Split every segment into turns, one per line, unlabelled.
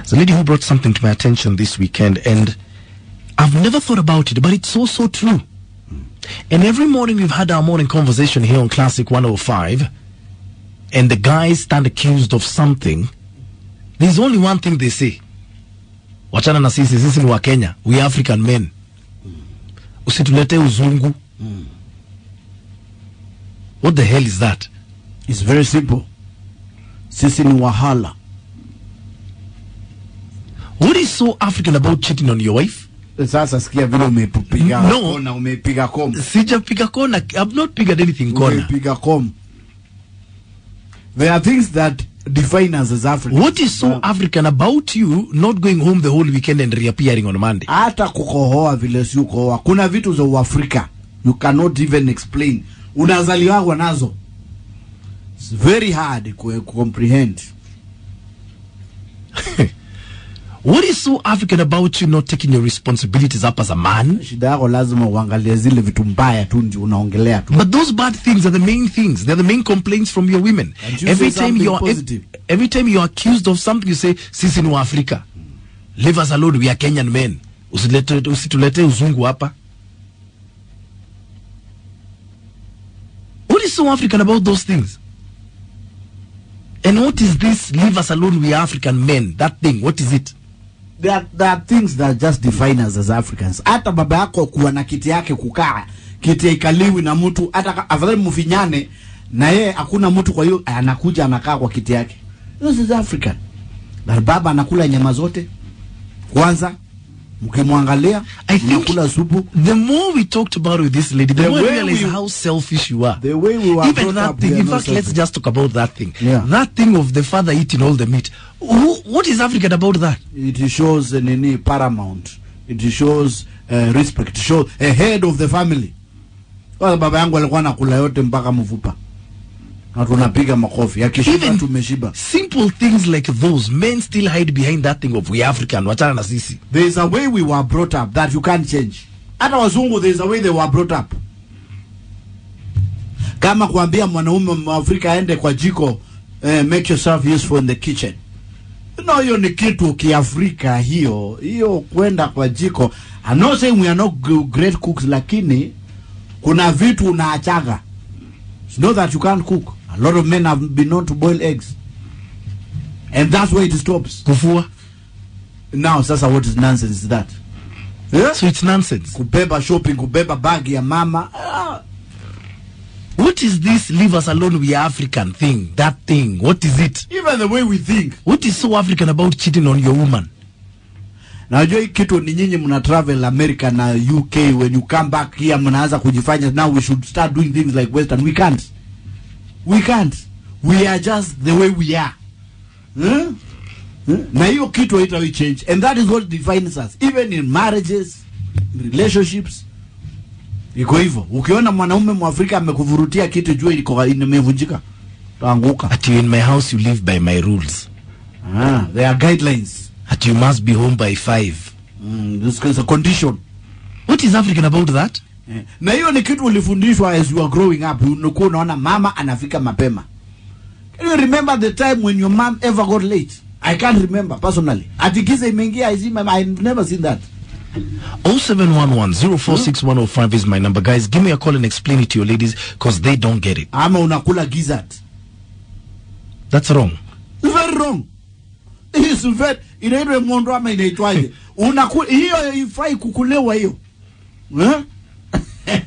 There's a lady who brought something to my attention this weekend, and I've never thought about it, but it's so true. And every morning we've had our morning conversation here on Classic 105, and the guys stand accused of something. There's only one thing they say. Wachana na sisi ni wa Kenya. We African men. Usitulete uzungu. What the hell is that?
It's very simple. Sisi ni wahala.
What is so African about cheating on your wife?
Sasa sikia vile umepiga
kona,
umepiga kom.
Sijapiga kona. I've not picked anything kona.
Umepiga kom. There are things that define us as Africans.
What is so African about you not going home the whole weekend and reappearing on Monday?
Hata kukohoa vile si ukohoa. Kuna vitu za Uafrika you cannot even explain. Unazaliwa nazo. It's very hard to comprehend.
What is so African about you not taking your responsibilities up as a man?
Shida yako lazima uangalie zile vitu mbaya tu ndio unaongelea tu.
But those bad things are the main things. They're the main complaints from your women. Every time you're accused of something, you say, sisi ni wa Afrika. Leave us alone, we are Kenyan men. Usitulete uzungu hapa. What is so African about those things? And what is this, leave us alone, we are African men? That thing, what is it?
There are things that just define us as Africans. Hata baba yako kuwa na kiti yake kukaa, kiti ikaliwi na mtu, hata afadhali mfinyane na yeye hakuna mtu, kwa hiyo anakuja anakaa kwa kiti yake. This is African. Na baba anakula nyama zote. Kwanza mkimwangalia anakula supu.
The more we talked about with this lady, the more we realize how selfish you are.
The way we were
even that
up,
thing. In fact,
selfish.
let's just talk about that thing.
Yeah.
That thing of the father eating all the meat. What is African about that?
It shows paramount. It shows respect. It shows a head of the family. Wala baba yangu alikuwa anakula yote mpaka mfupa. Na tunapiga makofi. Akishiba tumeshiba.
Simple things like those, men still hide behind that thing of we African. Wachana na sisi.
There is a way we were brought up that you can't change. Hata wazungu, there is a way they were brought up. Kama kuambia mwanaume Mwafrika aende kwa jiko, make yourself useful in the kitchen. No, hiyo ni kitu kiafrika hiyo. Hiyo kwenda kwa jiko. I'm not saying we are not great cooks, lakini kuna vitu unaachaga. It's not that you can't cook. A lot of men have been known to boil eggs. And that's where it stops.
Kufua.
Now, sasa, what is nonsense is that?
Yeah? So it's nonsense.
Kubeba shopping, kubeba bag ya mama.
What is this leave us alone, we are African thing? That thing, what is it?
Even the way we think.
What is so African about cheating on your woman?
Na unajua kitu ni nyinyi mna travel America na UK, when you come back here mnaanza kujifanya now we should start doing things like Western. We can't. We can't. We are just the way we are. Na hiyo kitu haitawi change, and that is what defines us even in marriages, relationships. Iko hivyo. Ukiona mwanaume Mwafrika amekuvurutia kitu, jua iko imevunjika. Taanguka.
At you in my house you live by my rules.
There are guidelines.
At you must be home by 5.
This is a condition.
What is African about that?
Na hiyo ni kitu ulifundishwa as you are growing up. Unakuwa unaona mama anafika mapema. Can you remember the time when your mom ever got late? I can't remember personally. Atikiza imeingia I've never seen that.
0711-046-105 is my number. Guys, give me a call and explain it to your ladies, because they don't get it.
Ama unakula gizzard.
That's wrong.
It's very wrong. It's very, inaitwa mondo ama inaitwaje? Unakula hiyo ifai kukulewa hiyo.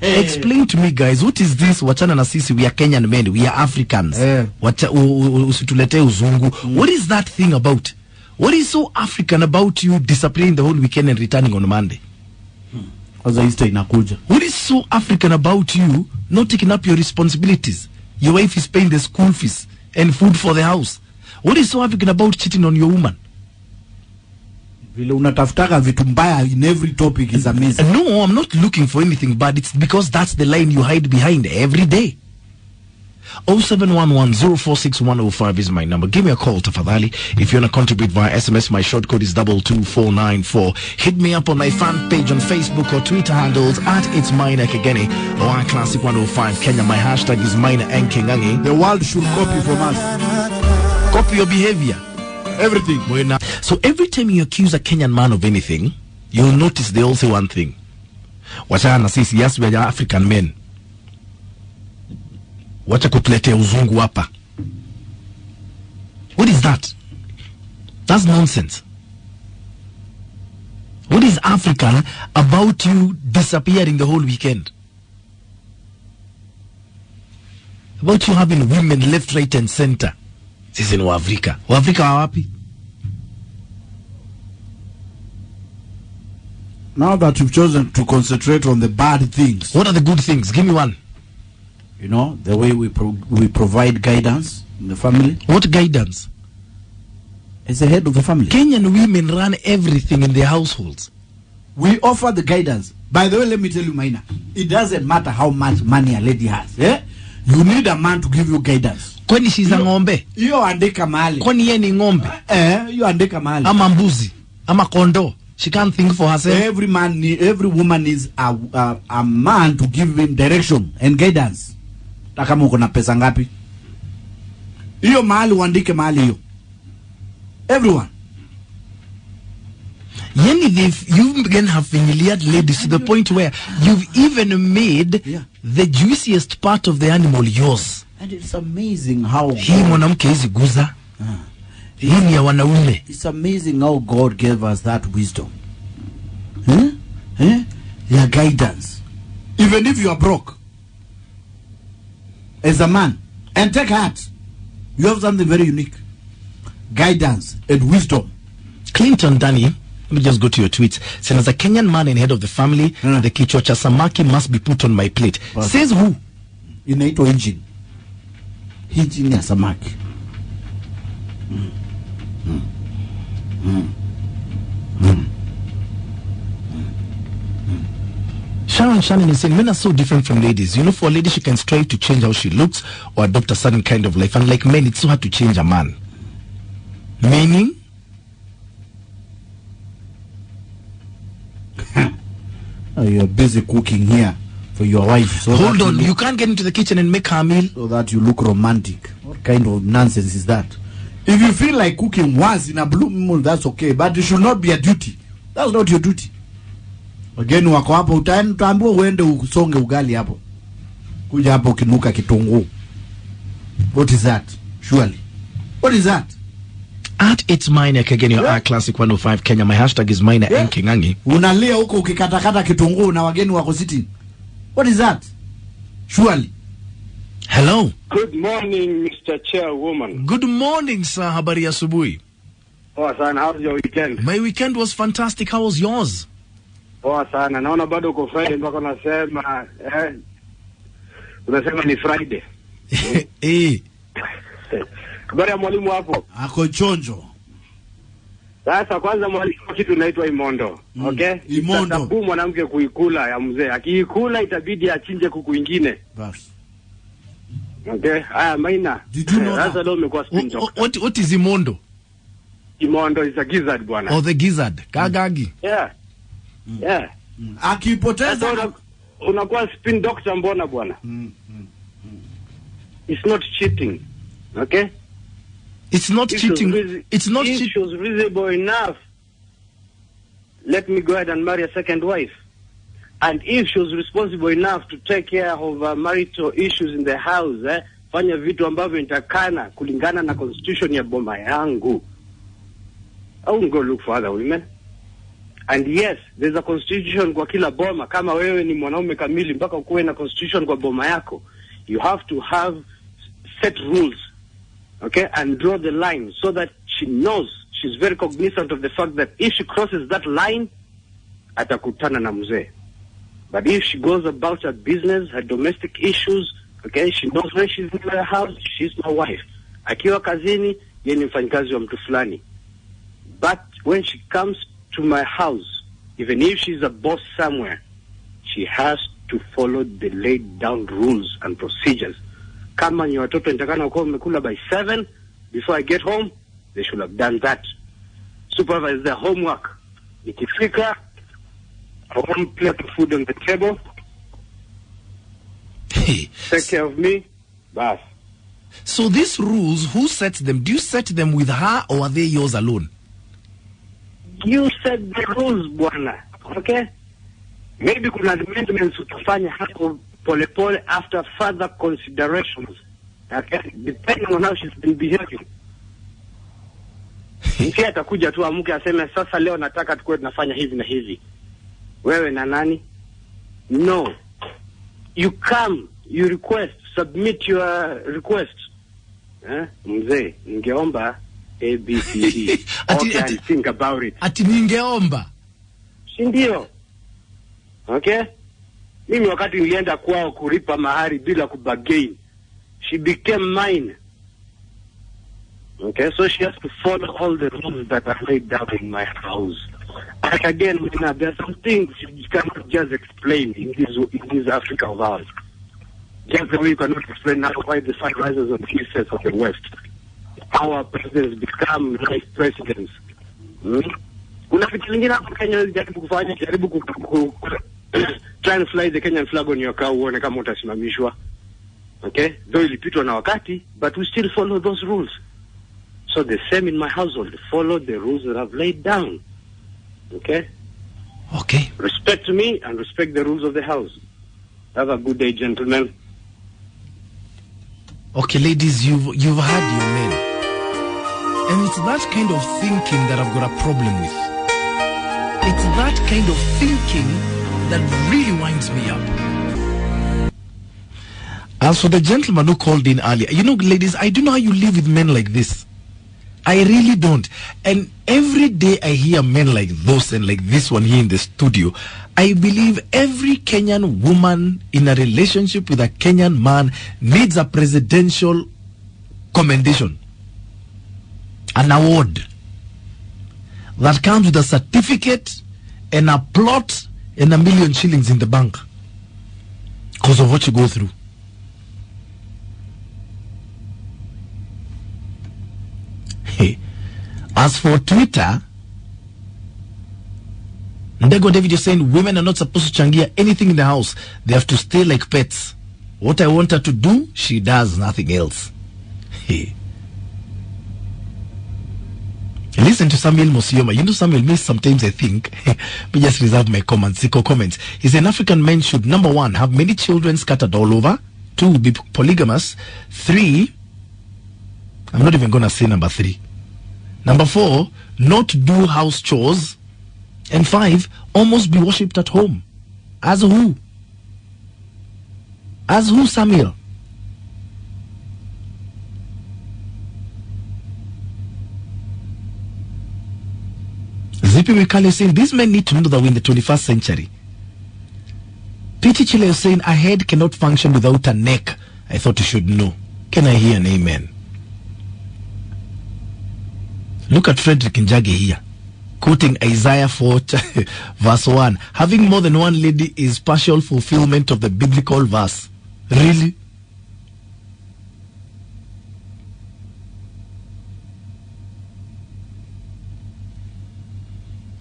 Explain to me, guys, what is this? Wachana na sisi, we are Kenyan men, we are Africans. Usitulete uzungu. What is that thing about? What is so African about you disappearing the whole weekend and returning on Monday?
Easter inakuja.
What is so African about you not taking up your responsibilities? Your wife is paying the school fees and food for the house. What is so African about cheating on your woman?
Vile unatafutaka vitu mbaya in every topic is amazing.
No, I'm not looking for anything bad. It's because that's the line you hide behind every day. 0711-046-105 is my number. Give me a call, tafadhali. If you want to contribute via SMS, my short code is 22494. Hit me up on my fan page on Facebook or Twitter handles at It's Minor Kageni or Classic 105 Kenya. My hashtag is Minor and Kinga'ang.
The world should copy from us.
Copy your behavior.
everything.
So every time you accuse a Kenyan man of anything, you'll notice they all say one thing. Wachana sisi, yes, we are African men. Wacha kutuletea uzungu hapa. What is that? That's nonsense. What is African about you disappearing the whole weekend? About you having women left, right and center. Sisi ni Waafrika. Waafrika wa wapi?
Now that you've chosen to concentrate on the bad things.
What are the good things? Give me one.
You know, the way we provide guidance in the family.
What guidance?
As the head of the family.
Kenyan women run everything in their households.
We offer the guidance. By the way, let me tell you, Maina, it doesn't matter how much money a lady has. Eh? You need a man to give you guidance.
Kwani she's a ngombe?
Hiyo andika mahali.
Kwani yeye ni ngombe?
Hiyo andika mahali.
Ama mbuzi, ama kondo. She can't think for herself.
Every woman needs a man to give him direction and guidance. Kama uko na pesa ngapi? Hiyo mahali uandike mahali hiyo. Everyone.
Yani you've begun have familiared ladies to the point where you've even made the juiciest part of the animal yours.
And it's amazing how
hii mwanamke hizi guza. Hii ni ya wanaume.
It's amazing how God gave us that wisdom. Your guidance. Even if you are broke, as a man, and take heart, you have something very unique. Guidance and wisdom.
Clinton Danny, let me just go to your tweets. Says, as a Kenyan man and head of the family, the kichocha samaki must be put on my plate. Says who?
Inaitwa engine. Engine ya samaki.
Shannon is saying men are so different from ladies. You know, for a lady, she can strive to change how she looks or adopt a certain kind of life. Unlike men, it's so hard to change a man. Meaning?
You're busy cooking here for your wife. So
hold on, you can't get into the kitchen and make her meal?
So that you look romantic. What kind of nonsense is that? If you feel like cooking once in a blue moon, that's okay. But it should not be a duty. That's not your duty. Again, wako hapo utaambiwa uende usonge ugali hapo. Kuja hapo kinuka kitunguu. What is that? Surely. What is that?
At It's Mine again, your Classic 105 Kenya. My hashtag is Mine and Kinga'ang.
Unalia huko ukikatakata kitunguu na wageni wako sitting. What is that? Surely.
Hello.
Good morning, Mr. Chairwoman.
Good morning, sir. Habari asubuhi.
Poa sana. How's your weekend?
My weekend was fantastic. How was yours?
Poa sana. Naona bado uko Friday mpaka unasema unasema ni Friday. Habari ya mwalimu hapo?
Ako chonjo.
Sasa kwanza mwalimu kitu inaitwa imondo. Okay?
Imondo.
Tabu mwanamke kuikula ya mzee. Akiikula itabidi achinje kuku ingine.
Basi.
Okay? Maina.
Did you know
sasa leo umekuwa spin doctor.
What is imondo?
Imondo is a gizzard bwana.
Oh, the gizzard. Kagagi.
Yeah. Yeah.
Akipoteza
unakuwa spin doctor mbona bwana? It's not cheating. Okay?
It's not cheating. It's not cheating.
If she was reasonable enough, let me go ahead and marry a second wife. And if she was responsible enough to take care of marital issues in the house, fanya vitu ambavyo nitakana kulingana na constitution ya boma yangu, I won't go look for other women. And yes, there's a constitution kwa kila boma. Kama wewe ni mwanaume kamili mpaka ukuwe na constitution kwa boma yako, you have to have set rules, okay, and draw the line so that she knows, she's very cognizant of the fact that if she crosses that line, atakutana na mzee. But if she goes about her business, her domestic issues, okay, she knows when she's in her house, she's my wife. Akiwa kazini, yeye ni mfanyikazi wa mtu fulani. But when she comes to my house, even if she's a boss somewhere, she has to follow the laid down rules and procedures. Kama ni watoto nitakana kwa umekula by 7, before I get home, they should have done that. Supervise their homework. Nikifika, I want plate of food on the table. Take care of me. Bas.
So these rules, who sets them? Do you set them with her or are they yours alone?
You set the rules, bwana. Okay? Maybe kuna amendments utafanya hapo pole after further considerations. Okay? Depending on how she's been behaving. Mke atakuja tu amuke aseme sasa leo nataka tukue tunafanya hivi na hivi. Wewe na nani? No. You come, you request, submit your request. Mzee, ningeomba A, B, C, D. Okay, think about it.
Ati ningeomba.
Si ndio? Okay? Mimi wakati nilienda kwao kulipa mahari bila kubagain, she became mine. Okay, so she has to follow all the rules that are laid down in my house. Like again, there are some things you cannot just explain in this Africa of ours. Just the way you cannot explain now why the sun rises on the east side of the west. Our presidents become like presidents. Kuna vitu vingine hapo Kenya jaribu kufanya, try and fly the Kenyan flag on your car uone kama utasimamishwa. Okay? Though ilipitwa na wakati, but we still follow those rules. So the same in my household. Follow the rules that I've laid down. Okay?
Okay.
Respect me and respect the rules of the house. Have a good day, gentlemen.
Okay, ladies, you've had your men. And it's that kind of thinking that I've got a problem with. It's that kind of thinking that really winds me up. As for the gentleman who called in earlier, you know, ladies, I don't know how you live with men like this. I really don't. And every day I hear men like those and like this one here in the studio, I believe every Kenyan woman in a relationship with a Kenyan man needs a presidential commendation, an award that comes with a certificate and a plot and $1 million shillings in the bank because of what you go through. As for Twitter, Ndego David is saying women are not supposed to changia anything in the house. They have to stay like pets. What I want her to do, she does, nothing else. Hey. Listen to Samuel Mosioma. You know Samuel, me sometimes I think, me just reserve my comments. He said, an African man should, number 1, have many children scattered all over. 2, be polygamous. 3, I'm not even going to say number 3. Number 4, not do house chores. And 5, almost be worshipped at home. As who? As who, Samuel? Zipi Mikali is saying, these men need to know that we're in the 21st century. Pity Chile is saying, a head cannot function without a neck. I thought you should know. Can I hear an amen? Look at Frederick Njage here, quoting Isaiah 4 verse 1. Having more than one lady is partial fulfillment of the biblical verse. Really?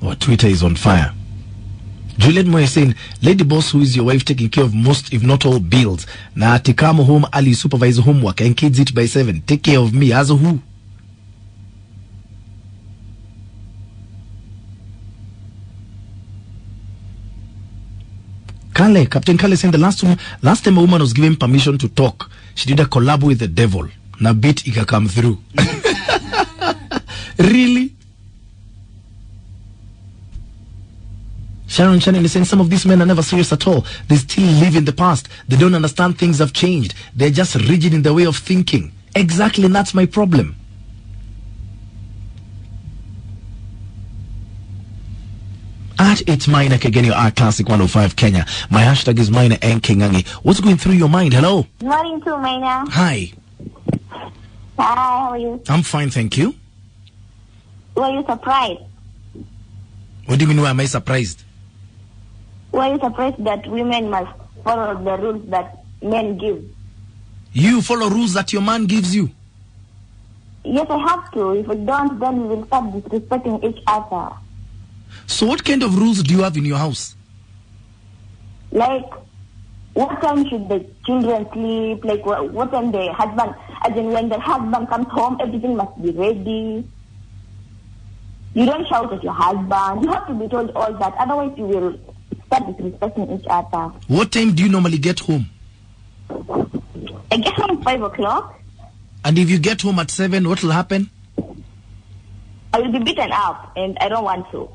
Oh, Twitter is on fire. Juliet Moy is saying, lady boss, who is your wife, taking care of most, if not all, bills? Na atikamo home, Ali supervise homework and kids eat by 7. Take care of me. As who? Captain Kale saying the last time a woman was given permission to talk, she did a collab with the devil. Na beat ika come through. Really? Sharon is saying some of these men are never serious at all. They still live in the past. They don't understand things have changed. They're just rigid in their way of thinking. Exactly, and that's my problem. At It's Mine again, your R Classic 105 Kenya. My hashtag is Mine and Kinga'ang. What's going through your mind? Hello.
Good morning to Mine.
Hi.
Hi, how are you?
I'm fine, thank you.
Were you surprised?
What do you mean, why am I surprised?
Were you surprised that women must follow the rules that men give?
You follow rules that your man gives you?
Yes, I have to. If we don't, then we will start disrespecting each other.
So what kind of rules do you have in your house?
Like, What time should the children sleep? Like, what time the husband, as in when the husband comes home, everything must be ready. You don't shout at your husband. You have to be told all that. Otherwise, you will start disrespecting each other.
What time do you normally get home?
I get home 5 o'clock.
And if you get home at 7, what will happen?
I will be beaten up, and I don't want to.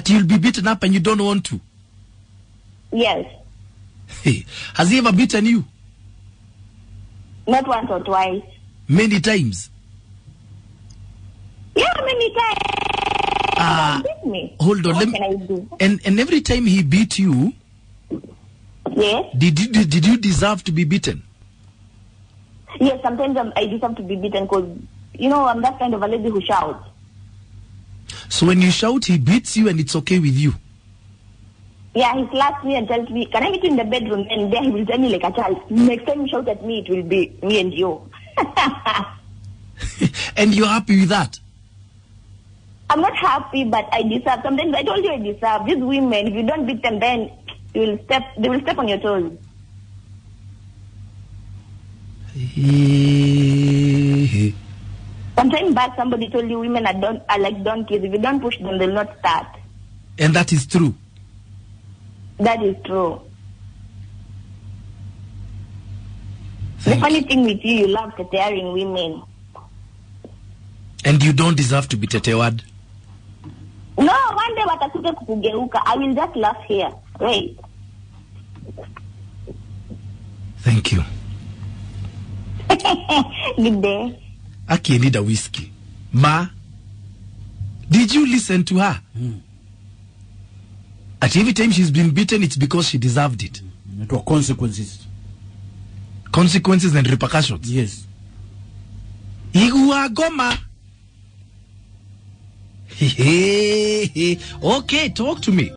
You'll be beaten up and you don't want to?
Yes.
Hey, has he ever beaten you?
Not once or twice.
Many times?
Yeah, many times. Beat me.
Hold on.
What can I do?
And every time he beat you,
yes,
did you deserve to be beaten?
Yes, sometimes I deserve to be beaten because, I'm that kind of a lady who shouts.
So when you shout, he beats you and it's okay with you?
Yeah, he slaps me and tells me, can I meet you in the bedroom? And then he will tell me like a child, next time you shout at me, it will be me and you.
And you're happy with that?
I'm not happy, but I deserve. Sometimes I told you I deserve. These women, if you don't beat them, then they will step on your toes. Sometime back, somebody told you women are like donkeys. If you don't push them, they'll not start.
And that is true?
That is true. The funny thing with you love tetearing women.
And you don't deserve to be tetewad?
No, one day watakuja kukugeuka. I will just laugh here. Wait.
Thank you.
Good day.
Aki need a whiskey. Ma, did you listen to her? At every time she's been beaten, it's because she deserved it.
It were consequences.
Consequences and repercussions?
Yes.
Igua goma. Okay, talk to me.